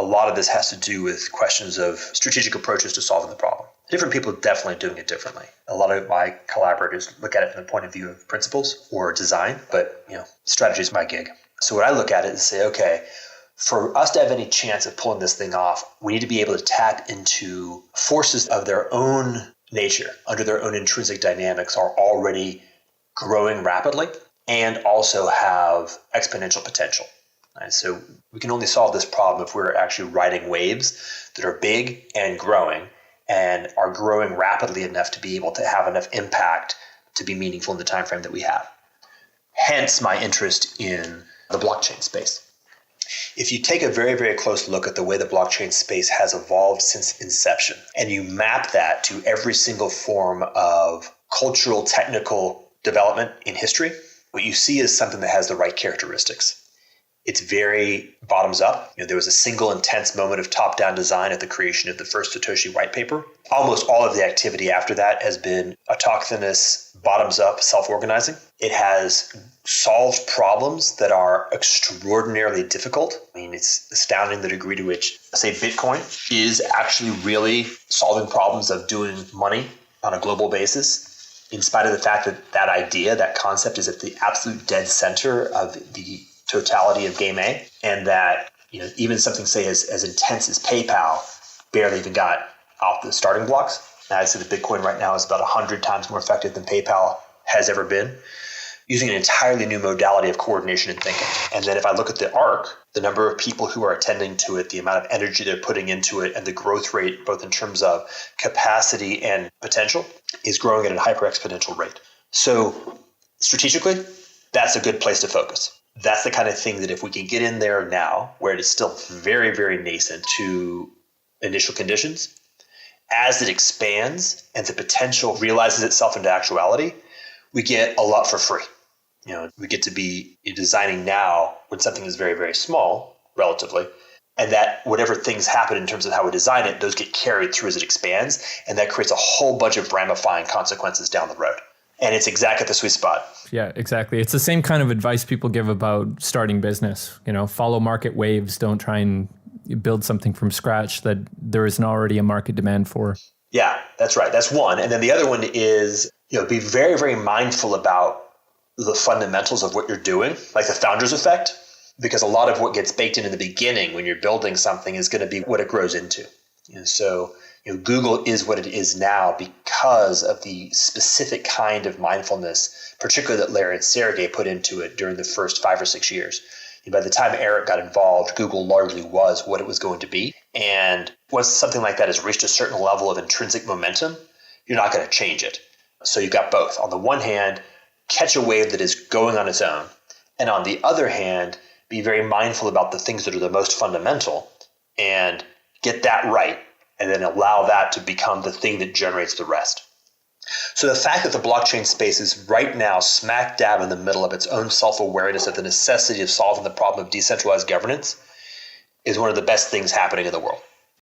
a lot of this has to do with questions of strategic approaches to solving the problem. Different people are definitely doing it differently. A lot of my collaborators look at it from the point of view of principles or design, but strategy is my gig. So what I look at it is say, okay, for us to have any chance of pulling this thing off, we need to be able to tap into forces of their own nature, under their own intrinsic dynamics, are already growing rapidly and also have exponential potential. Right? So we can only solve this problem if we're actually riding waves that are big and growing are growing rapidly enough to be able to have enough impact to be meaningful in the time frame that we have. Hence my interest in the blockchain space. If you take a very, very close look at the way the blockchain space has evolved since inception, and you map that to every single form of cultural, technical development in history, what you see is something that has the right characteristics. It's very bottoms up. There was a single intense moment of top-down design at the creation of the first Satoshi white paper. Almost all of the activity after that has been autochthonous, bottoms-up, self-organizing. It has solved problems that are extraordinarily difficult. It's astounding the degree to which, say, Bitcoin is actually really solving problems of doing money on a global basis, in spite of the fact that that idea, that concept is at the absolute dead center of the totality of game A, and that even something, say, as intense as PayPal barely even got off the starting blocks. Now, I'd say that Bitcoin right now is about 100 times more effective than PayPal has ever been, using an entirely new modality of coordination and thinking. And then if I look at the arc, the number of people who are attending to it, the amount of energy they're putting into it, and the growth rate, both in terms of capacity and potential, is growing at a hyper-exponential rate. So strategically, that's a good place to focus. That's the kind of thing that if we can get in there now, where it is still very, very nascent to initial conditions, as it expands and the potential realizes itself into actuality, we get a lot for free. We get to be designing now when something is very, very small, relatively, and that whatever things happen in terms of how we design it, those get carried through as it expands, and that creates a whole bunch of ramifying consequences down the road. And it's exactly at the sweet spot. Yeah, exactly. It's the same kind of advice people give about starting business. Follow market waves. Don't try and build something from scratch that there isn't already a market demand for. Yeah, that's right. That's one. And then the other one is, be very, very mindful about the fundamentals of what you're doing, like the founder's effect, because a lot of what gets baked in the beginning when you're building something is going to be what it grows into. So Google is what it is now because of the specific kind of mindfulness, particularly that Larry and Sergey put into it during the first 5 or 6 years. By the time Eric got involved, Google largely was what it was going to be. And once something like that has reached a certain level of intrinsic momentum, you're not going to change it. So you've got both. On the one hand, catch a wave that is going on its own. And on the other hand, be very mindful about the things that are the most fundamental and get that right, and then allow that to become the thing that generates the rest. So the fact that the blockchain space is right now smack dab in the middle of its own self-awareness of the necessity of solving the problem of decentralized governance is one of the best things happening in the world.